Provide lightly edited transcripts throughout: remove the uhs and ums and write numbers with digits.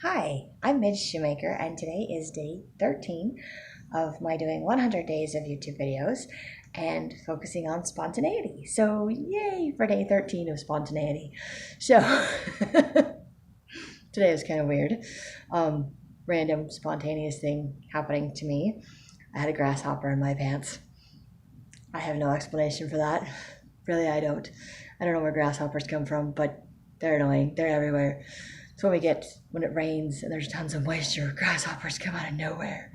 Hi, I'm Midge Shoemaker, and today is day 13 of my doing 100 days of YouTube videos and focusing on spontaneity. So, yay for day 13 of spontaneity. So, today was kind of weird. Random spontaneous thing happening to me. I had a grasshopper in my pants. I have no explanation for that. Really, I don't. I don't know where grasshoppers come from, but they're annoying. They're everywhere. So what we get when it rains and there's tons of moisture, grasshoppers come out of nowhere.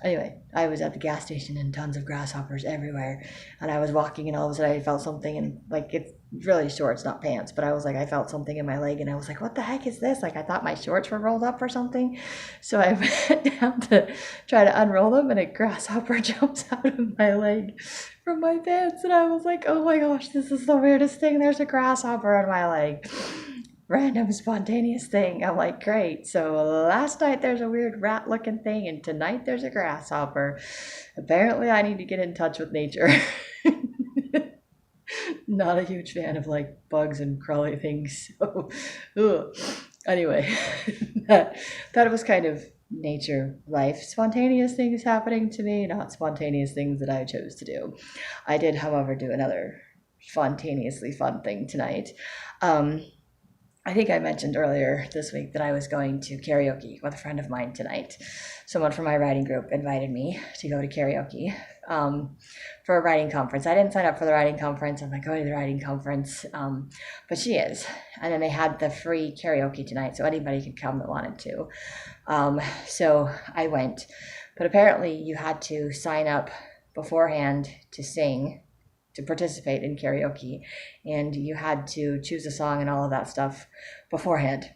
Anyway, I was at the gas station and tons of grasshoppers everywhere. And I was walking and all of a sudden I felt something, and like it's really shorts, not pants, but I was like, I felt something in my leg and I was like, what the heck is this? Like I thought my shorts were rolled up or something. So I went down to try to unroll them and a grasshopper jumps out of my leg from my pants. And I was like, oh my gosh, this is the weirdest thing. There's a grasshopper on my leg. Random spontaneous thing. I'm like, great. So last night there's a weird rat looking thing, and tonight there's a grasshopper. Apparently, I need to get in touch with nature. Not a huge fan of like bugs and crawly things. So, ugh. Anyway, that was kind of nature life. Spontaneous things happening to me, not spontaneous things that I chose to do. I did, however, do another spontaneously fun thing tonight. I think I mentioned earlier this week that I was going to karaoke with a friend of mine tonight. Someone from my writing group invited me to go to karaoke for a writing conference. I didn't sign up for the writing conference. I'm not going to the writing conference, but she is. And then they had the free karaoke tonight, so anybody could come that wanted to. So I went. But apparently you had to sign up beforehand to sing, to participate in karaoke, and you had to choose a song and all of that stuff beforehand.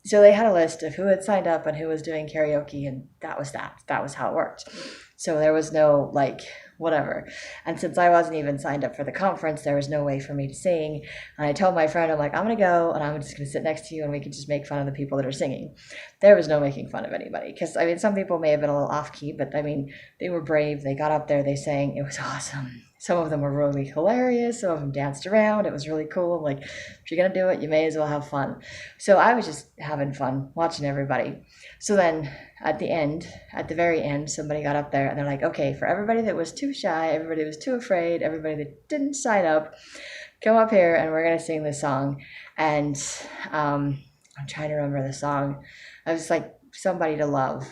So they had a list of who had signed up and who was doing karaoke, and that was that. That was how it worked. So there was no like whatever. And since I wasn't even signed up for the conference, there was no way for me to sing. And I told my friend, I'm like, I'm gonna go and I'm just gonna sit next to you and we can just make fun of the people that are singing. There was no making fun of anybody, because I mean some people may have been a little off key, but I mean they were brave. They got up there, they sang. It was awesome. Some of them were really hilarious. Some of them danced around. It was really cool. Like, if you're going to do it, you may as well have fun. So I was just having fun watching everybody. So then at the very end, somebody got up there and they're like, okay, for everybody that was too shy, everybody was too afraid, everybody that didn't sign up, come up here and we're going to sing this song. And I'm trying to remember the song. I was like, Somebody to Love.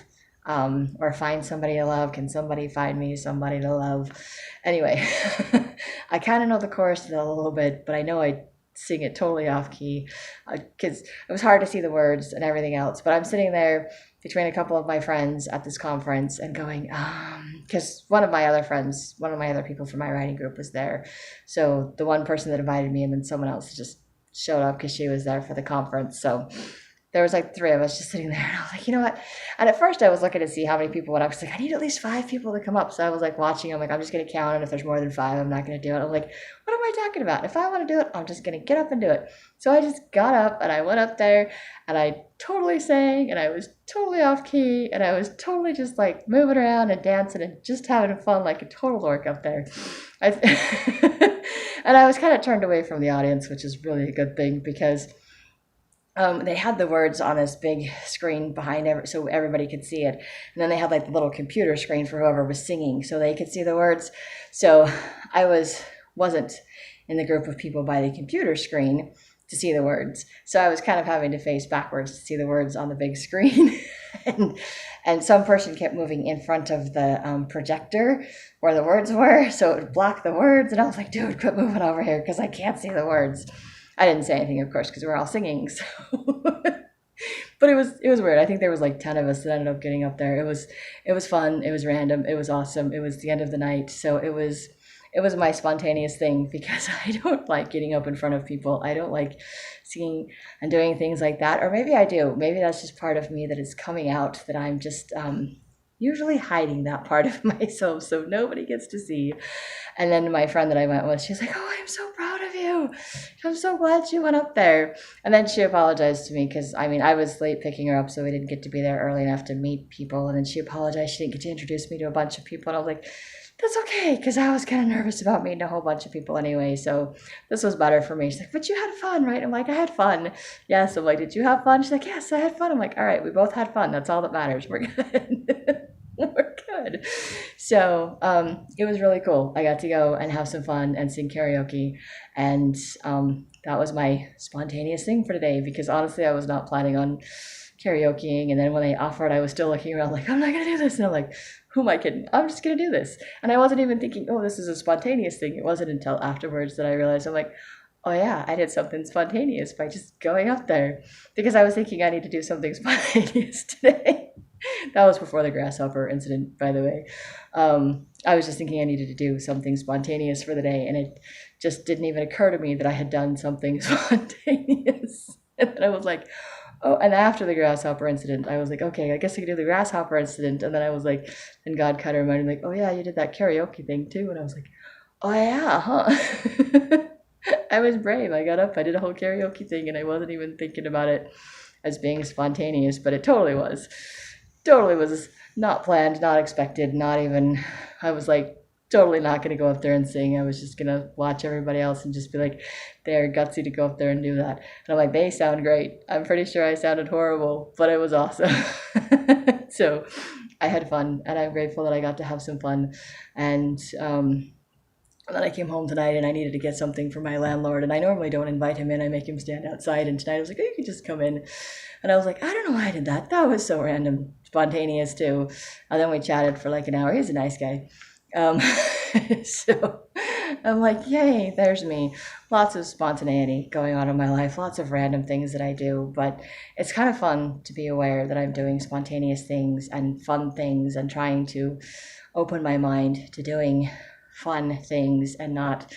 Or find somebody to love. Can somebody find me somebody to love? Anyway, I kind of know the chorus to that a little bit, but I know I sing it totally off key because it was hard to see the words and everything else. But I'm sitting there between a couple of my friends at this conference and going, because one of my other people from my writing group was there. So the one person that invited me and then someone else just showed up because she was there for the conference. So there was like three of us just sitting there, and I was like, you know what? And at first I was looking to see how many people went up. I was like, I need at least 5 people to come up. So I was like watching. I'm like, I'm just going to count, and if there's more than 5, I'm not going to do it. I'm like, what am I talking about? If I want to do it, I'm just going to get up and do it. So I just got up and I went up there and I totally sang, and I was totally off key, and I was totally just like moving around and dancing and just having fun like a total dork up there. And I was kind of turned away from the audience, which is really a good thing because they had the words on this big screen behind so everybody could see it. And then they had like the little computer screen for whoever was singing so they could see the words. So I wasn't in the group of people by the computer screen to see the words. So I was kind of having to face backwards to see the words on the big screen. and some person kept moving in front of the projector where the words were. So it would block the words. And I was like, dude, quit moving over here because I can't see the words. I didn't say anything, of course, because we were all singing. So. But it was weird. I think there was like 10 of us that ended up getting up there. It was fun. It was random. It was awesome. It was the end of the night. So it was my spontaneous thing because I don't like getting up in front of people. I don't like singing and doing things like that. Or maybe I do. Maybe that's just part of me that is coming out, that I'm just usually hiding that part of myself so nobody gets to see. And then my friend that I went with, she's like, oh, I'm so proud of you. I'm so glad you went up there. And then she apologized to me because, I mean, I was late picking her up, so we didn't get to be there early enough to meet people. And then she apologized. She didn't get to introduce me to a bunch of people. And I was like, that's okay, because I was kind of nervous about meeting a whole bunch of people anyway, so this was better for me. She's like, but you had fun, right? I'm like, I had fun. Yes. I'm like, did you have fun? She's like, yes, I had fun. I'm like, all right, we both had fun. That's all that matters. We're good. We're good. So it was really cool. I got to go and have some fun and sing karaoke, and that was my spontaneous thing for today, because honestly, I was not planning on karaokeing. And then when they offered, I was still looking around like, I'm not gonna do this. And I'm like, who am I kidding? I'm just gonna do this. And I wasn't even thinking, oh, this is a spontaneous thing. It wasn't until afterwards that I realized, I'm like, oh yeah, I did something spontaneous by just going up there, because I was thinking I need to do something spontaneous today. That was before the grasshopper incident, by the way. I was just thinking I needed to do something spontaneous for the day, and it just didn't even occur to me that I had done something spontaneous. And then I was like, oh, and after the grasshopper incident, I was like, okay, I guess I could do the grasshopper incident. And then I was like, and God kind of reminded me, like, oh yeah, you did that karaoke thing too. And I was like, oh yeah, huh? I was brave. I got up, I did a whole karaoke thing, and I wasn't even thinking about it as being spontaneous, but it totally was. Totally was not planned, not expected, not even, I was like, totally not going to go up there and sing. I was just going to watch everybody else and just be like, they're gutsy to go up there and do that. And I'm like, they sound great. I'm pretty sure I sounded horrible, but it was awesome. So I had fun, and I'm grateful that I got to have some fun. And then I came home tonight and I needed to get something for my landlord. And I normally don't invite him in. I make him stand outside. And tonight I was like, oh, you can just come in. And I was like, I don't know why I did that. That was so random, spontaneous too. And then we chatted for like an hour. He's a nice guy. So I'm like, yay, there's me. Lots of spontaneity going on in my life, lots of random things that I do, but it's kind of fun to be aware that I'm doing spontaneous things and fun things, and trying to open my mind to doing fun things and not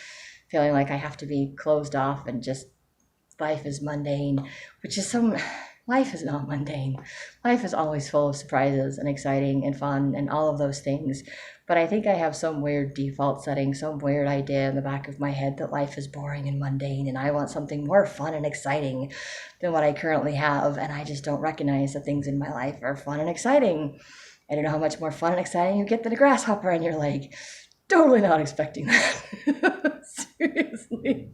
feeling like I have to be closed off and just life is mundane, which is life is not mundane. Life is always full of surprises and exciting and fun and all of those things. But I think I have some weird default setting, some weird idea in the back of my head that life is boring and mundane, and I want something more fun and exciting than what I currently have. And I just don't recognize that things in my life are fun and exciting. I don't know how much more fun and exciting you get than a grasshopper on your leg. Totally not expecting that. Seriously.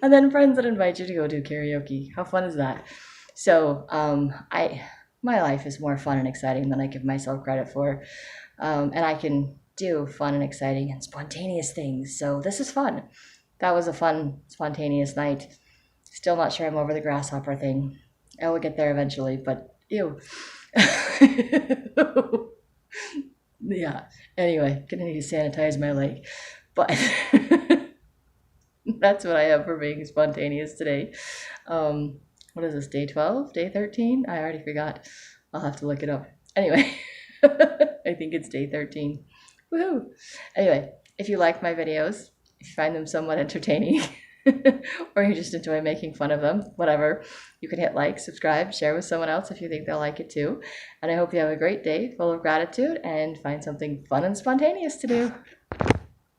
And then friends that invite you to go do karaoke. How fun is that? So my life is more fun and exciting than I give myself credit for. And I can do fun and exciting and spontaneous things. So this is fun. That was a fun, spontaneous night. Still not sure I'm over the grasshopper thing. I will get there eventually, but ew. Yeah. Anyway, gonna need to sanitize my leg. But that's what I have for being spontaneous today. What is this, day 12? Day 13? I already forgot. I'll have to look it up. Anyway, I think it's day 13. Woohoo! Anyway, if you like my videos, if you find them somewhat entertaining, or you just enjoy making fun of them, whatever, you can hit like, subscribe, share with someone else if you think they'll like it too. And I hope you have a great day full of gratitude and find something fun and spontaneous to do.